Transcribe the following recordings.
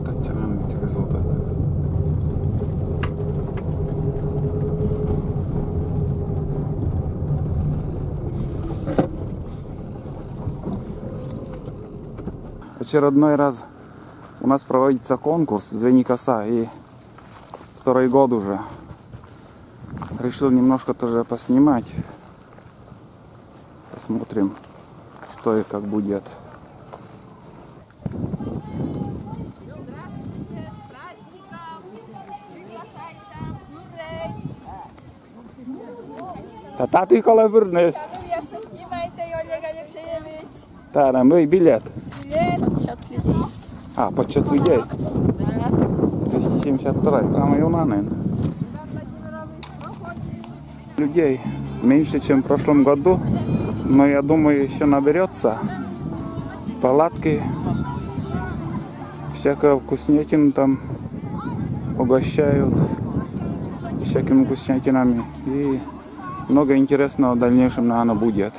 Stacciano di risultato. Очередной раз у нас проводится конкурс «Звени коса», и второй год уже. Решил немножко тоже поснимать. Посмотрим, что и как будет. Tata Николай Бурнес. Да, мы билет. Подсчет людей. А, подсчет людей. Да. 272. Прямо юна, наверное. Людей меньше, чем в прошлом году, но я думаю, еще наберется. Палатки, всякое вкуснятину там угощают всякими вкуснятинами, и много интересного в дальнейшем, наверное, будет.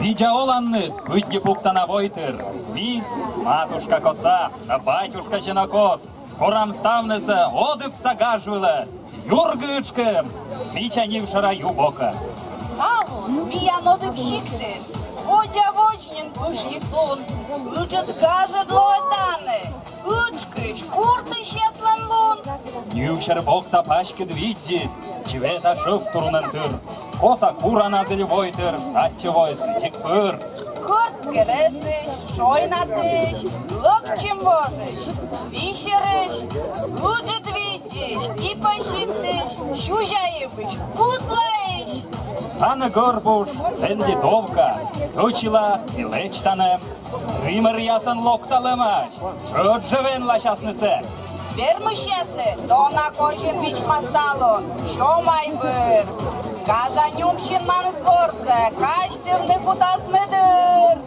Видя Оланны, выйди пуктана войтыр. Ви, матушка коса, а батюшка чинокос. Корам ставнеса, одып сагажвила. Юргычкем, вича нившара юбока. Алу, виян одып шиктен. Водя вочнин пушиктун. Учат гажет лойтаны. Учкыш, курты щетлан лун. Нившар бокса пашкид виддис. Чвета шып турнантыр. Коса курана зелевойтыр, атчевойс тикпыр. Курт кересыш, шойнатыш, локчим божыш. Вишерыш, уджет видишь, и пощиктыш, щужаебыш, путлаиш. Ана горбуш, сендитовка, точила и лечтанем. Ример ясан локталемаш, чот живен лашаснесе. Вермышеты, то на коже бич масало, шо май быр. Каза нюмщин ман сворце, каштырны кутасныдыр.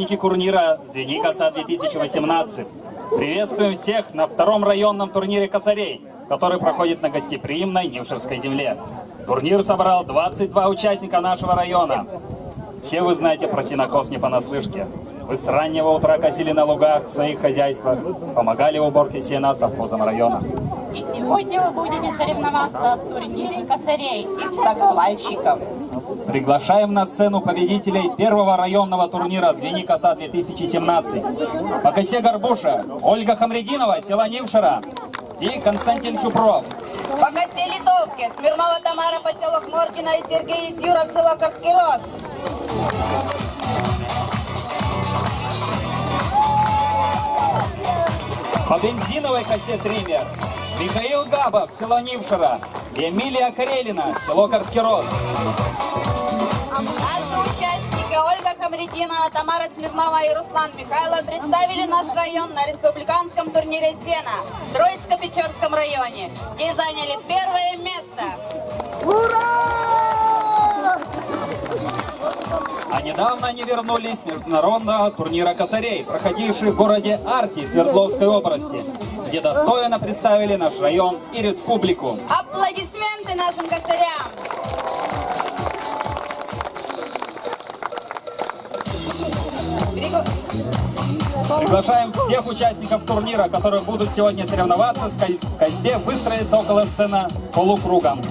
участники турнира «Звени коса-2018». Приветствуем всех на втором районном турнире косарей, который проходит на гостеприимной Нившерской земле. Турнир собрал 22 участника нашего района. Все вы знаете про сенокос не понаслышке. Вы с раннего утра косили на лугах в своих хозяйствах, помогали в уборке сена совхозом района. И сегодня вы будете соревноваться в турнире косарей и стаковальщиков. Приглашаем на сцену победителей первого районного турнира «Звени коса-2017». По косе горбуша Ольга Хамрединова, села Нившера, и Константин Чупров. По косе литовки Смирнова Тамара, поселок Мордина, и Сергей Изюров, село Капкирос. По бензиновой косе триммер Михаил Габов, село Нившера, и Эмилия Карелина, село Карткирос. Наши участники Ольга Хамрединова, Тамара Смирнова и Руслан Михайлов представили наш район на республиканском турнире «Сена» в Троицко-Печорском районе и заняли первое место. А недавно они вернулись с международного турнира косарей, проходивший в городе Арти Свердловской области, где достойно представили наш район и республику. Аплодисменты нашим косарям! Приглашаем всех участников турнира, которые будут сегодня соревноваться в косьбе, выстроиться около сцены полукругом.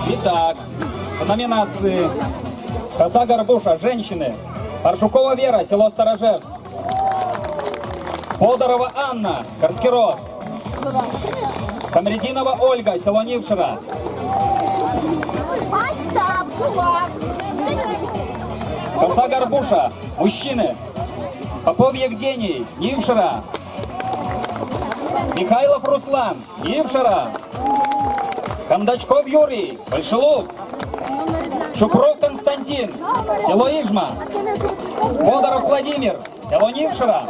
Итак, в номинации «Коса горбуша. Женщины» Паршукова Вера, село Сторожевск. Подорова Анна, Карткирос. Хамрединова Ольга, село Нившера. Коса горбуша. Мужчины. Попов Евгений, Нившера. Михайлов Руслан, Нившера. Кондачков Юрий, Большелук. Шупров Константин, село Ижма. Бодоров Владимир, село Нившера.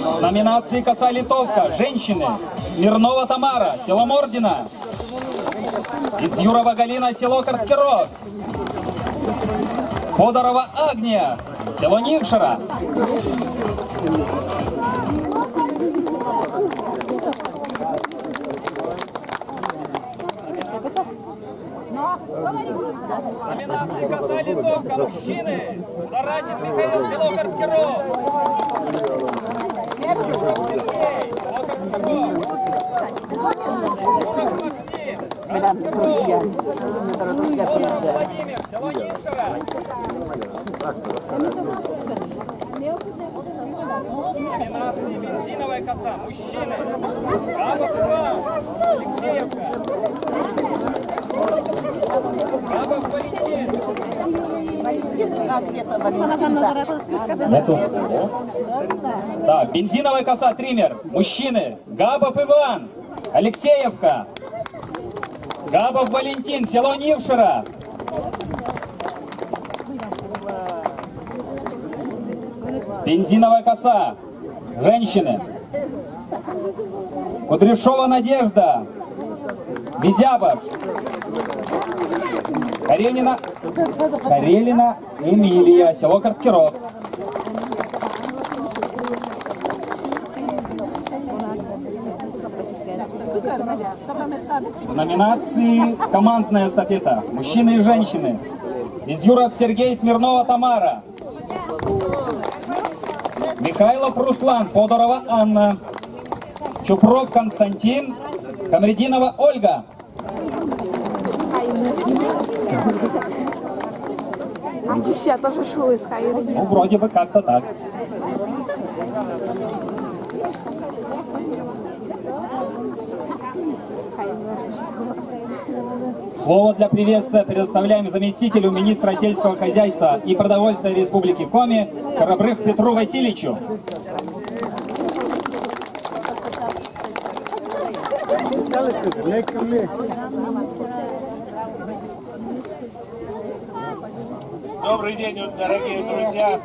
В номинации «Коса литовка. Женщины» Смирнова Тамара, село Мордина. Изюрова Галина, село Карткирос. Подорова Агния, село Нившера. Номинации «Коса литовка. Мужчины» Доратин Михаил, село Карткирос. Изюров Сергей, село Карткирос. Изюров Максим, Карткирос. Подоров Владимир, село Нившера. Номинации «Бензиновая коса. Мужчины» Габов Иван, Алексеевка. Габов Валентин. Так, «Бензиновая коса. Триммер» Мужчины Габов Иван, Алексеевка. Габов Валентин, село Нившера. «Бензиновая коса. Женщины» Кудряшова Надежда, Безябов. Карелина Эмилия, село Карткирос. В номинации «Командная эстафета» Мужчины и женщины Изюров Сергей, Смирнова Тамара. Михайлов Руслан, Подорова Анна. Чупров Константин, Хамрединова Ольга. Ну, вроде бы как-то так. Слово для приветствия предоставляем заместителю министра сельского хозяйства и продовольствия Республики Коми Коробрых Петру Васильевичу. Добрый день, дорогие друзья.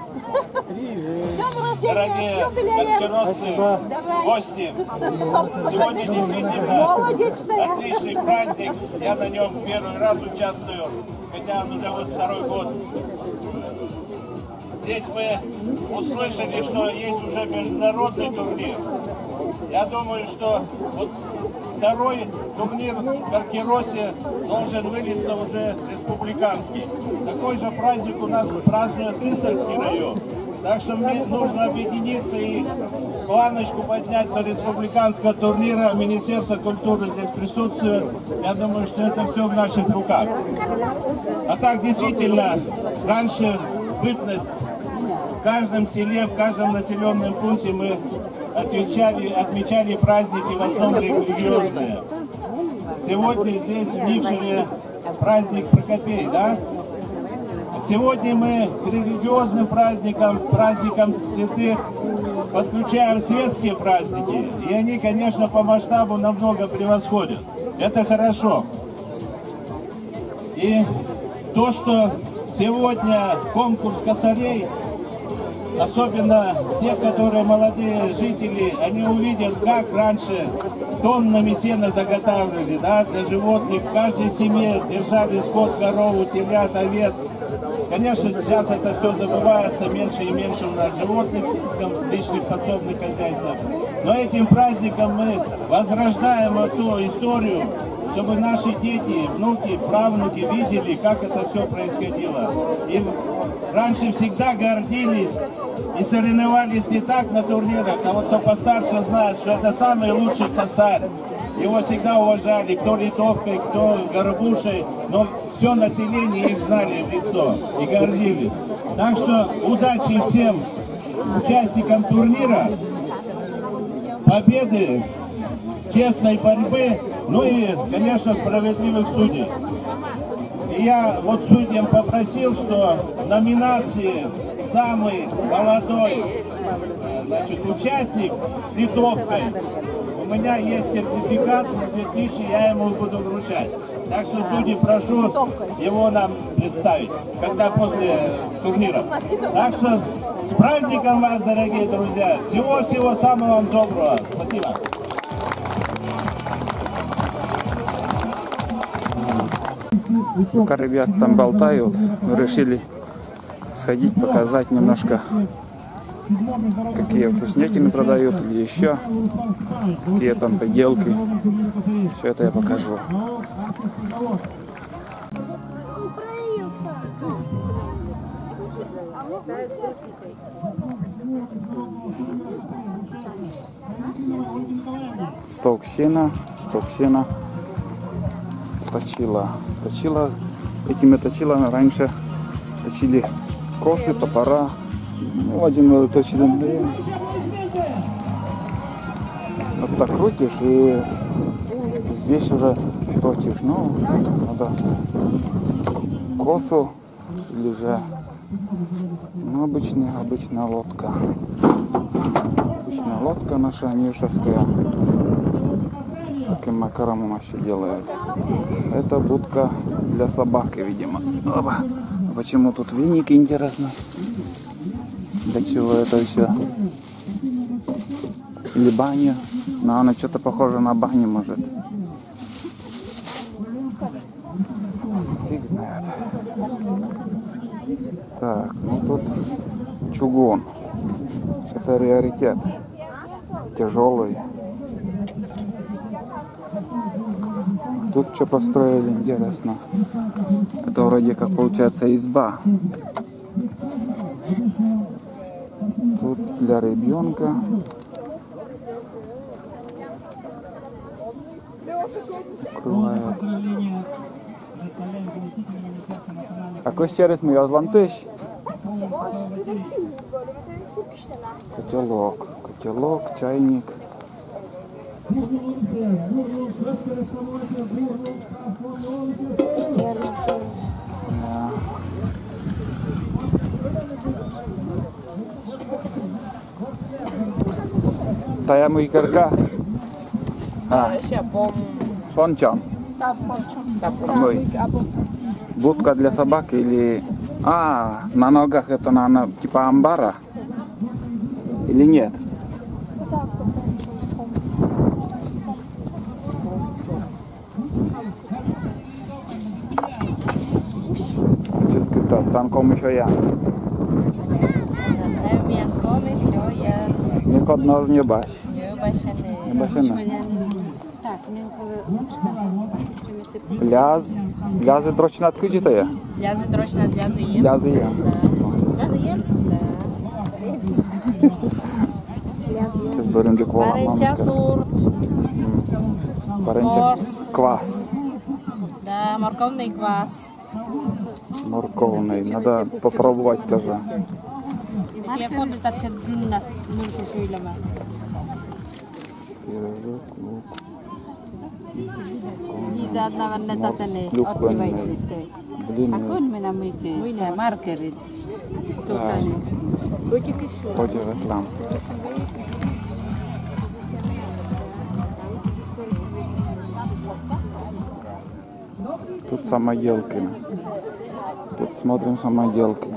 Дорогие конкурсы, гости, сегодня действительно отличный праздник. Я на нем первый раз участвую, хотя он уже вот второй год. Здесь мы услышали, что есть уже международный турнир. Я думаю, что вот второй турнир в Каркеросе должен вылиться уже республиканский. Такой же праздник у нас празднует Сысольский район. Так что мне нужно объединиться и планочку поднять до республиканского турнира. Министерство культуры здесь присутствует. Я думаю, что это все в наших руках. А так, действительно, раньше бытность в каждом селе, в каждом населенном пункте мы отмечали праздники, в основном религиозные. Сегодня здесь в Нившире праздник Прокопей, да? Сегодня мы к религиозным праздникам, праздникам святых подключаем светские праздники. И они, конечно, по масштабу намного превосходят. Это хорошо. И то, что сегодня конкурс косарей, особенно те, которые молодые жители, они увидят, как раньше тоннами сена заготавливали, да, для животных. В каждой семье держали скот, корову, телят, овец. Конечно, сейчас это все забывается, меньше и меньше у нас животных в личных подсобных хозяйствах. Но этим праздником мы возрождаем эту историю, чтобы наши дети, внуки, правнуки видели, как это все происходило. И раньше всегда гордились и соревновались не так на турнирах, а вот кто постарше знает, что это самый лучший косарь. Его всегда уважали, кто литовкой, кто горбушей, но все население их знали в лицо и гордились. Так что удачи всем участникам турнира, победы, честной борьбы, ну и, конечно, справедливых судей. И я вот судьям попросил, что в номинации «Самый молодой, значит, участник» с литовкой, у меня есть сертификат на 2000, я ему буду вручать. Так что, судьи, прошу его нам представить, когда после турнира. Так что с праздником вас, дорогие друзья! Всего-всего самого вам доброго! Спасибо! Пока ребята там болтают, мы решили сходить, показать немножко, какие вкуснятины продают или еще, какие там поделки. Все это я покажу. Сток сена, точила. Этими точилами раньше точили косы, топора. Ну, один точили. Вот так крутишь и здесь уже точишь. Ну, надо косу или же обычная лодка. Обычная лодка наша нишевская. Таким макаром вообще делают. Это будка для собаки, видимо. Опа. Почему тут веники, интересно? Для чего это все? Или баня? Но она что-то похоже на баню, может. Фиг знает. Так, ну тут чугун. Это раритет. Тяжелый. Тут что построили, интересно. Это вроде как получается изба. Тут для ребенка. Открывает. Какой стерес мы возлантыш? Котелок, чайник. Tayamu ikarka. Пончон. Будка для собаки или... на ногах это, наверное, типа амбара. Или нет? Чисто танком еще я. Ник одного не бачу. Не бачу. Плязи трохи відключити є? Плязи трохи плязи є. Плязи є. Плязи є? Зараз беремо ліквора. Паренча сур. Паренча квас. Да, морковний квас. Морковный. Надо попробовать тоже. Пирожок, лук. Клюквенный. Блин, хоть там. Тут самоделки. Тут смотрим самоделки.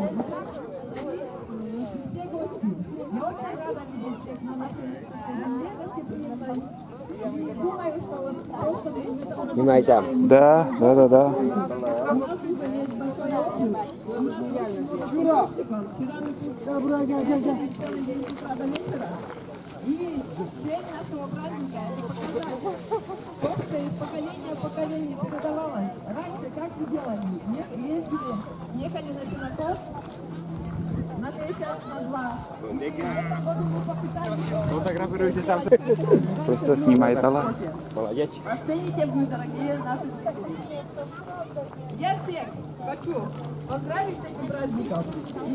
Снимайте. Да. Фотографируйте сам. Просто снимай тала. Молодец. Оцените, мы, дорогие наши специалисты. Я всех хочу поздравить с этим праздником.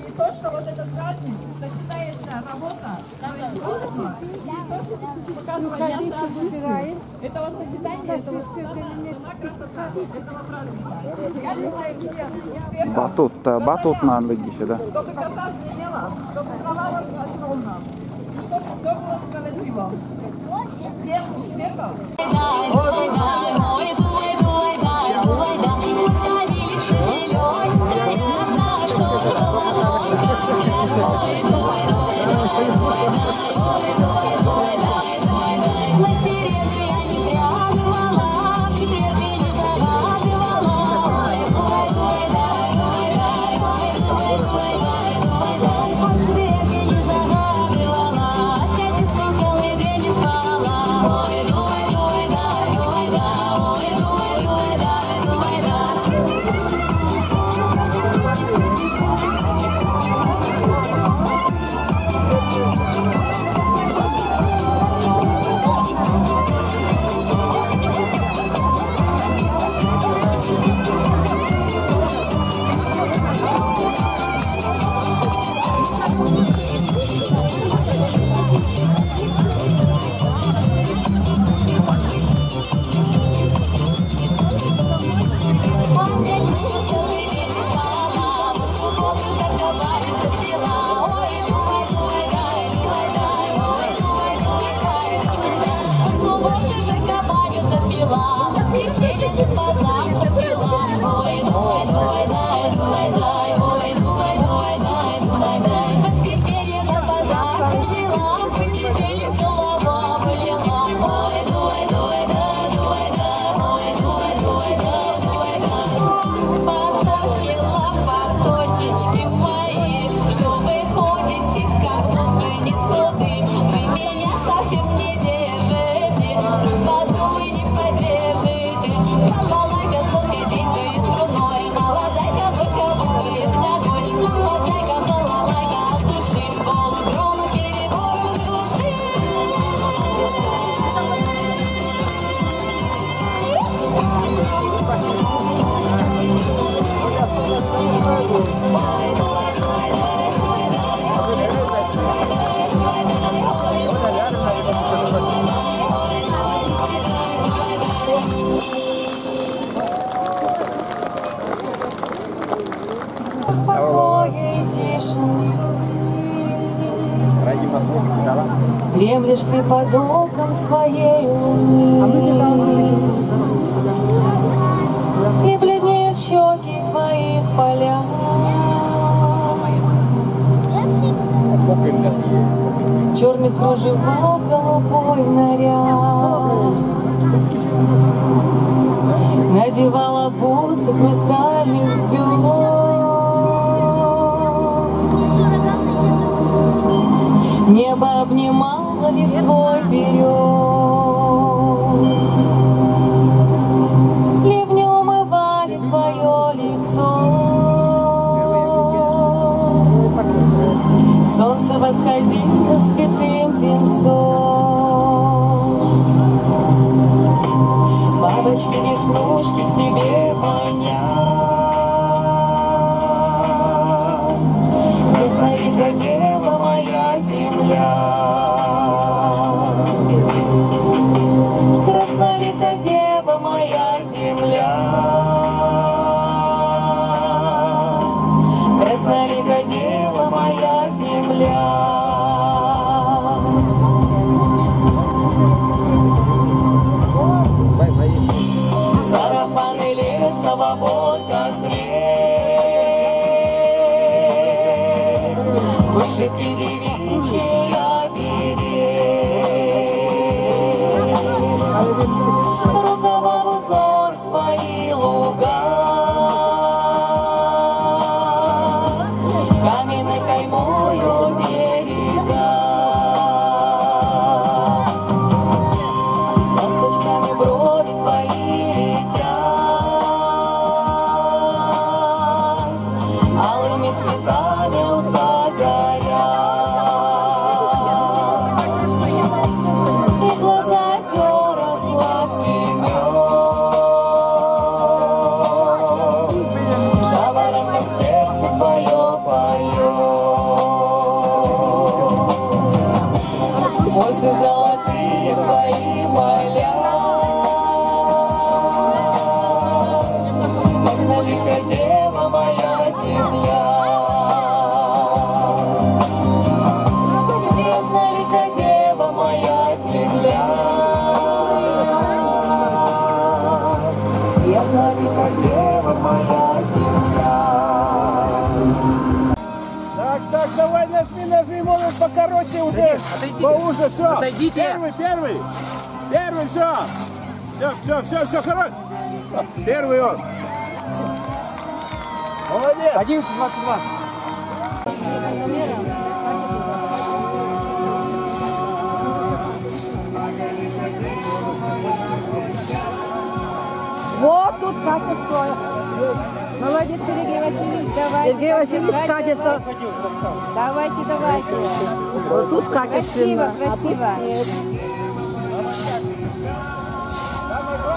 И то, что вот этот праздник, сочетается работа, творчество, и то, что показывает это вот сочетание этого праздника. Я желаю всем Батут на легище, да? чтобы коса звенела, чтобы трава росла огромно, чтобы все было справедливо. Всем успехов! Дремлешь ты под оком своей луны, и бледнеют щеки твоих полях. черных кружевах голубой наряд. Надевала бусы хрустальных звезд. Небо обнимало листвой берез. Ливнем омывали твое лицо. Солнце восходило святым венцом. Бабочки веснушки к себе маня. Краснорека дева моя земля. Краснорека дева моя земля. Краснорека дева моя земля. Сарафаны лесова, вот как хлеб, вышивки девичьи оберег, рукава в узор в твои луга, каменной каймою берега. Ласточками брови твои летят, алыми цветами уста горят, и глаза озера сладкий мед, жаворонком сердце твое поет, косы золотые твои поля. Краснорека дева моя земля. Краснорека дева моя земля. Краснорека дева моя земля. Так, давай нажми, может покороче уже. Поуже, все. Отойдите. Первый, все, хорош. Первый он. Молодец. 11:22. Вот тут Катя стоит. Молодец, Сергей Васильевич, давайте. Сергей Васильевич, качество. Давайте. Вот тут качественно. Красиво.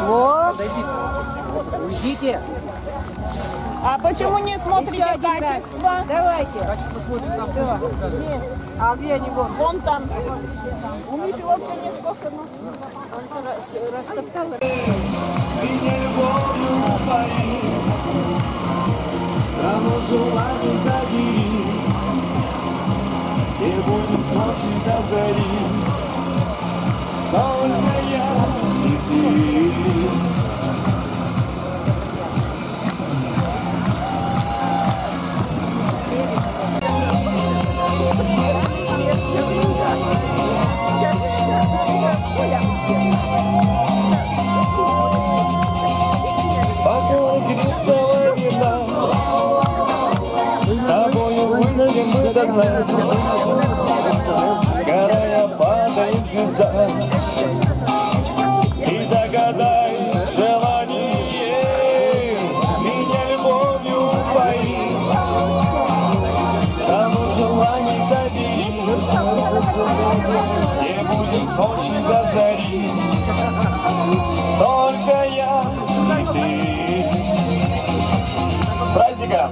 Вот. Уйдите. А почему не смотрите качество? Давайте. Качество смотрим там. А где они вон? Вон там. У них его сколько, ну? Растоптала. Меня любовью упари, страну желаний забери, и будет с ночи до зари, только я и ты. Бокал крестного вина, с тобою выпьем мы до дна, сгорая падает звезда, и загадай желание, меня любовью упои, стану желаний забери, не будет с ночи до зари, только я и ты. Праздника!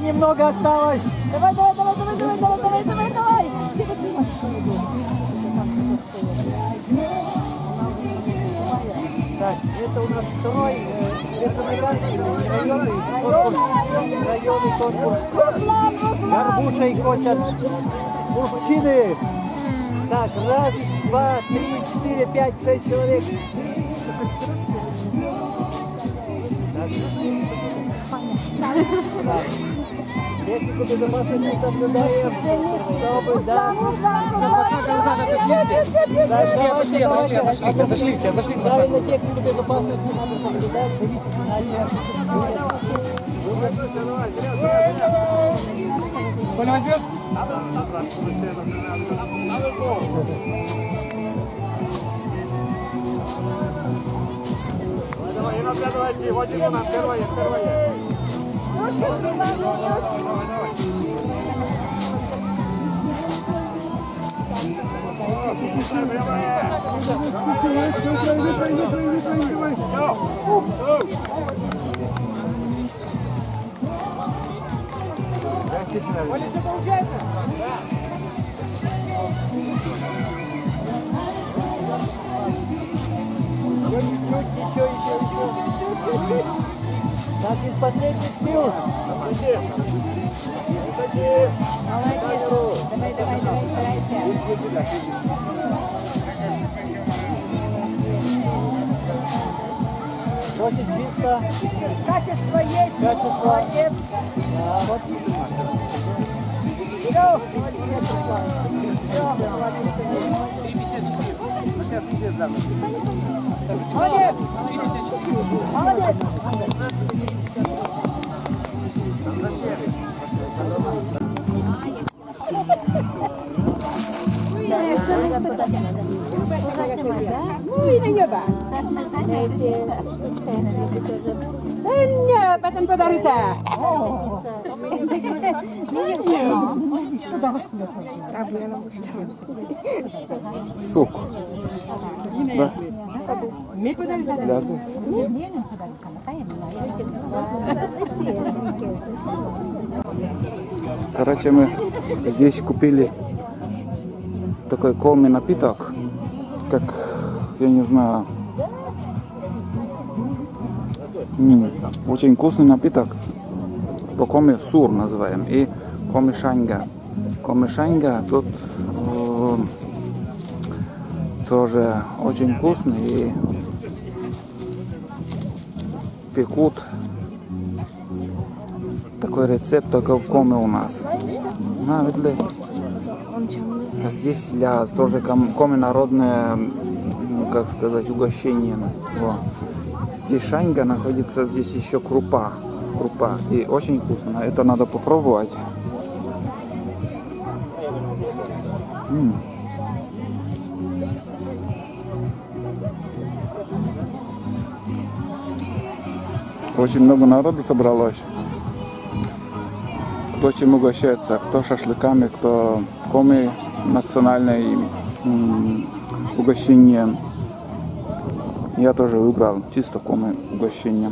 Немного осталось. Давай, давай, давай, давай, давай, давай, давай, давай, давай. Так, это у нас второй районный конкурс. Горбушей косят мужчины. Так, раз, два, три, четыре, пять, 6 человек. Технику безопасности соблюдаем, чтобы, да. Отошли все. Правильно, технику безопасности надо соблюдать. Коля, возьмешь? Давай, не надо, вот его нам, первое. Еще. Так, из последних сил. Очень чисто. Качество есть. Качество. Молодец. Да, вот. Все. Молодец. Молодец. Ну i na nieba. Nie, potem podaryte. Сук. Да. Для здесь. Короче, мы здесь купили такой коми напиток, как, я не знаю, очень вкусный напиток, по коми сур называем, и коми шанга. Коми шанга тут тоже очень вкусный, и пекут такой рецепт только в коми у нас. На, видели? А здесь ляз, тоже коми народное, как сказать, угощение. Вот. Здесь шанга находится, здесь еще крупа, и очень вкусно. Это надо попробовать. Очень много народу собралось. Кто чем угощается, кто шашлыками, кто коми национальное угощение. Я тоже выбрал чисто коми угощение.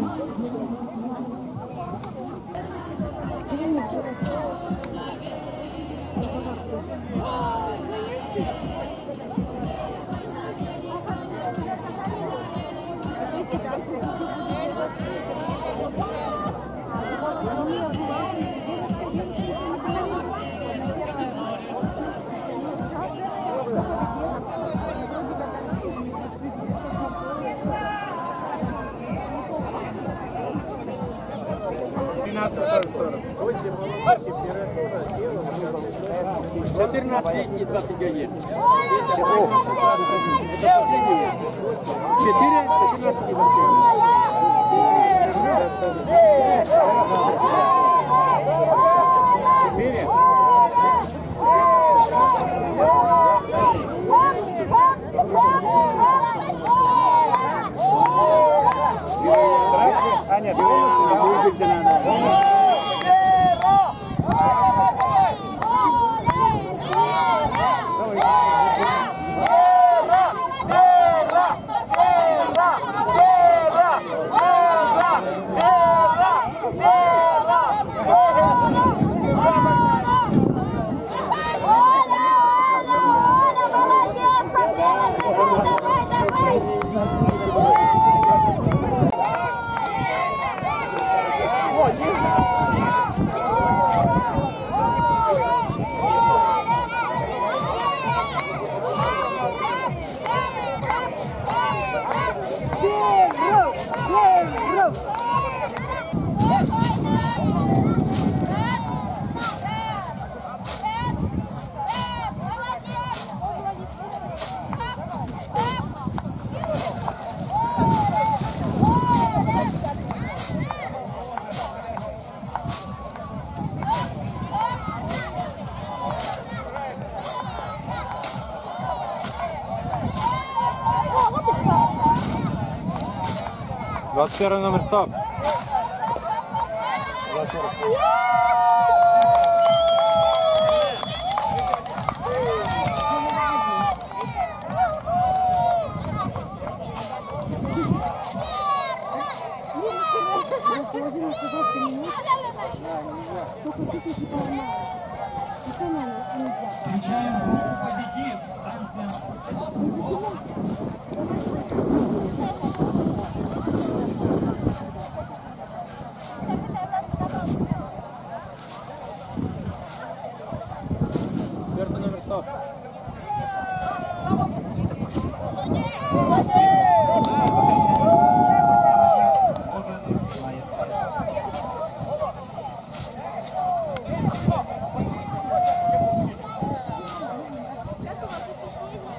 Первый номер, стоп.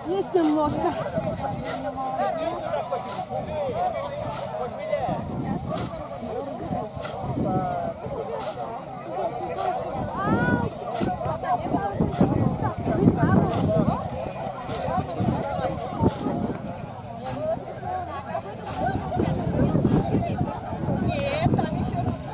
Есть немножко. Нет, там еще женщина.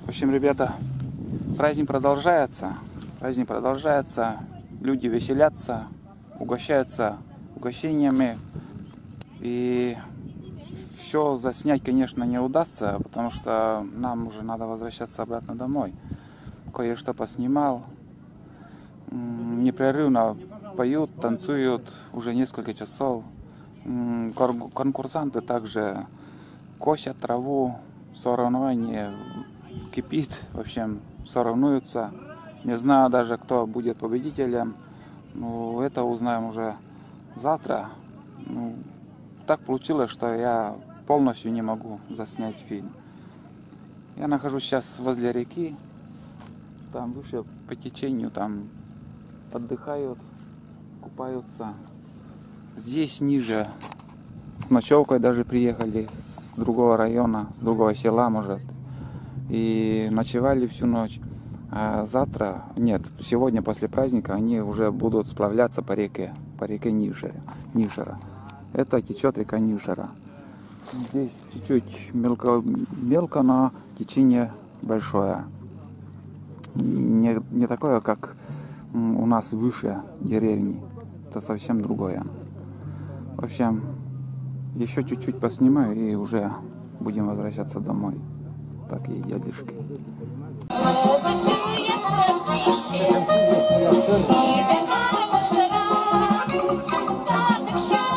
В общем, ребята, праздник продолжается, люди веселятся, угощаются угощениями, и все заснять, конечно, не удастся, потому что нам уже надо возвращаться обратно домой. Кое-что поснимал, непрерывно поют, танцуют уже несколько часов, конкурсанты также косят траву, соревнование кипит, в общем, соревнуются. Не знаю даже, кто будет победителем. Ну, это узнаем уже завтра. Ну, так получилось, что я полностью не могу заснять фильм. Я нахожусь сейчас возле реки. Там выше по течению, там отдыхают, купаются. Здесь ниже с ночевкой даже приехали с другого района, с другого села, может. И ночевали всю ночь. А завтра, нет, сегодня после праздника они уже будут сплавляться по реке Нишера. Это течет река Нишера. Здесь чуть-чуть мелко, но течение большое. Не такое, как у нас выше деревни. Это совсем другое. В общем, еще чуть-чуть поснимаю и уже будем возвращаться домой. Такие дядюшки. И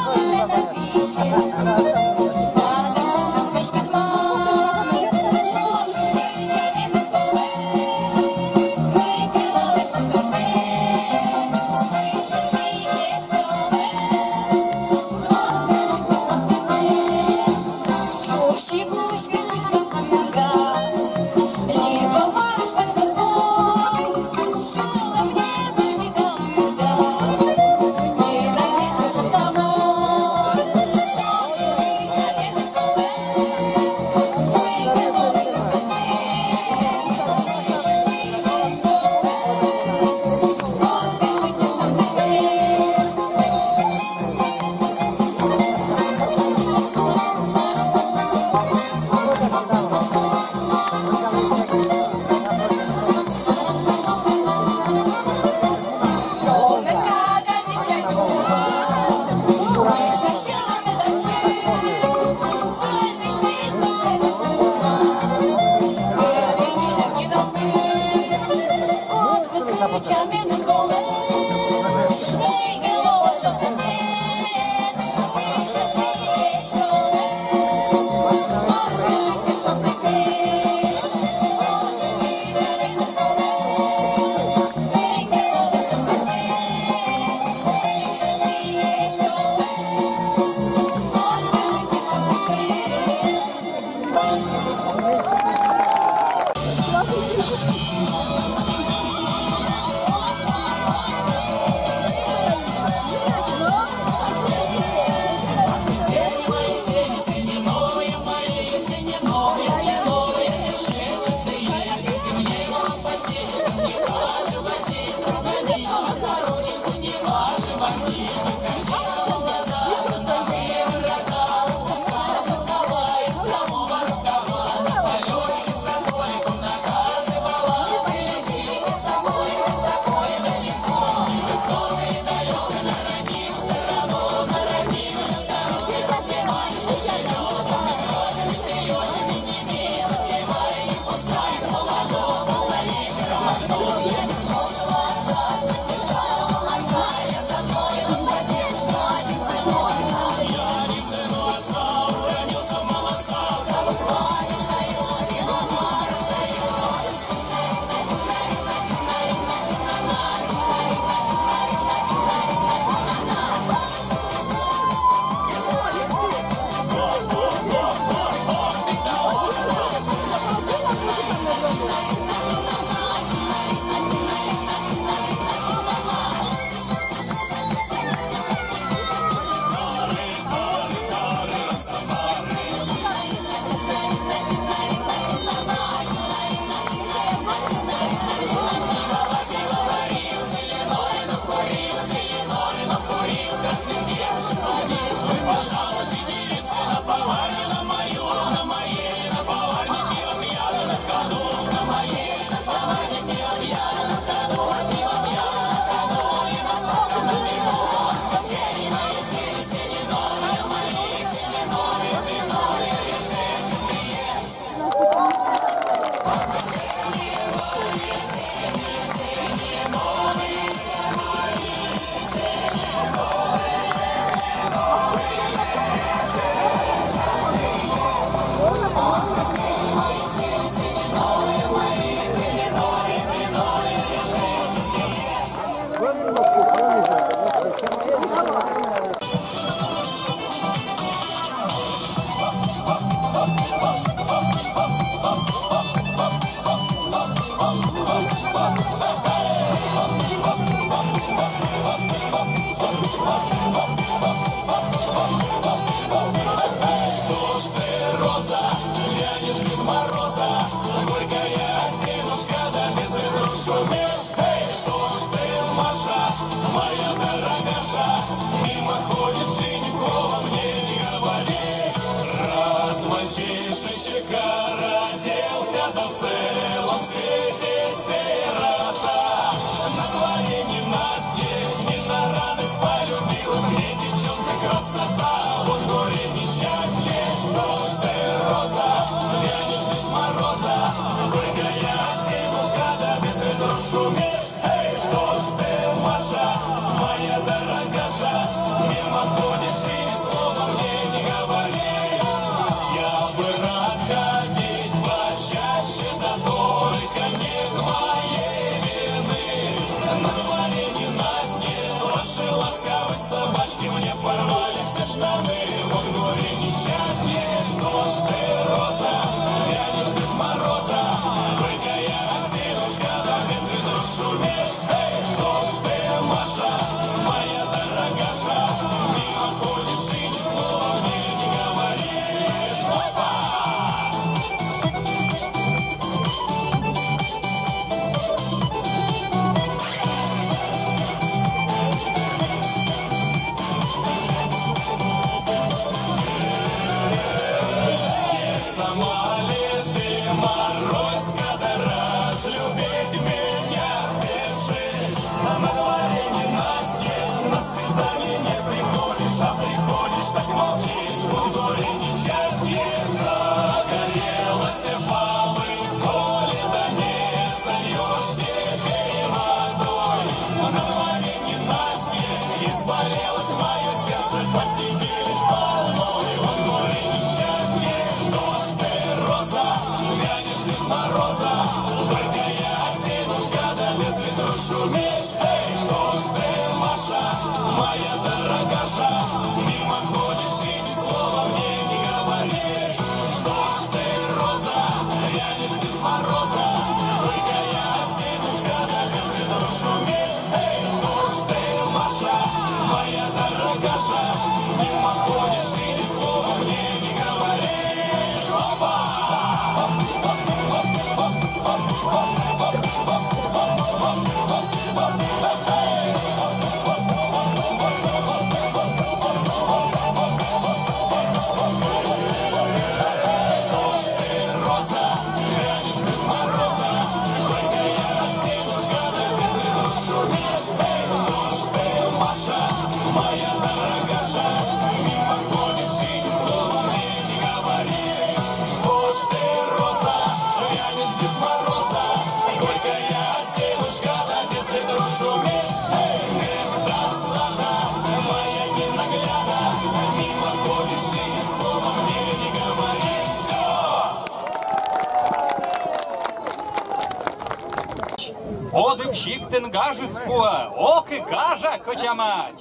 Одипщиктин гажискуа, оки гажа кочамач.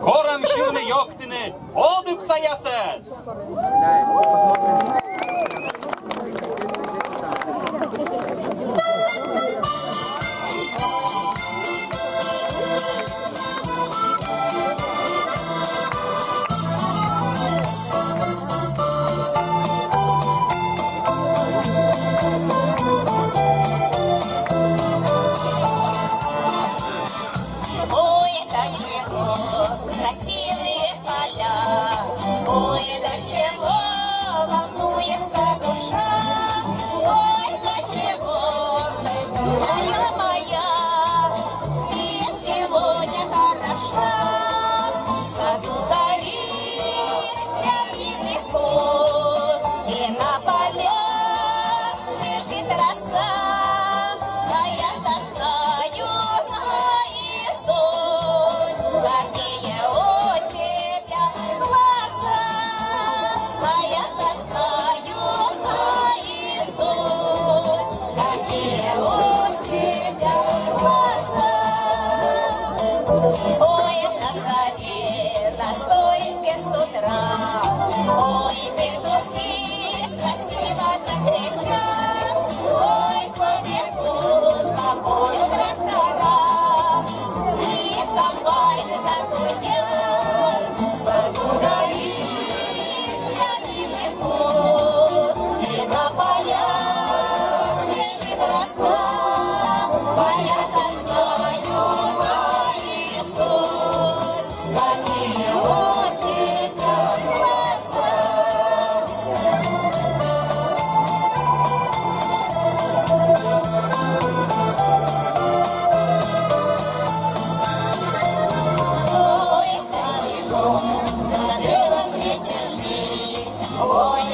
Корам щивны йоктины, одып саясес. Красивые поля, ой, до чего волнуется душа, ой, до чего, дорогая моя, ты сегодня хороша. В саду горит травяный куст, и на полях лежит роса, а я достаю наизусть, какие у тебя глаза, а я достаю наизусть, какие у тебя глаза. Ой, на заре, на стойке с утра, ой, петухи красиво закричат, ой, побегут по полю трактора, и комбайны загудят. В саду горит травяный куст, и на полях лежит роса, а я достаю наизусть, какие у тебя глаза. Ой, далеко, на белом свете жили, ой,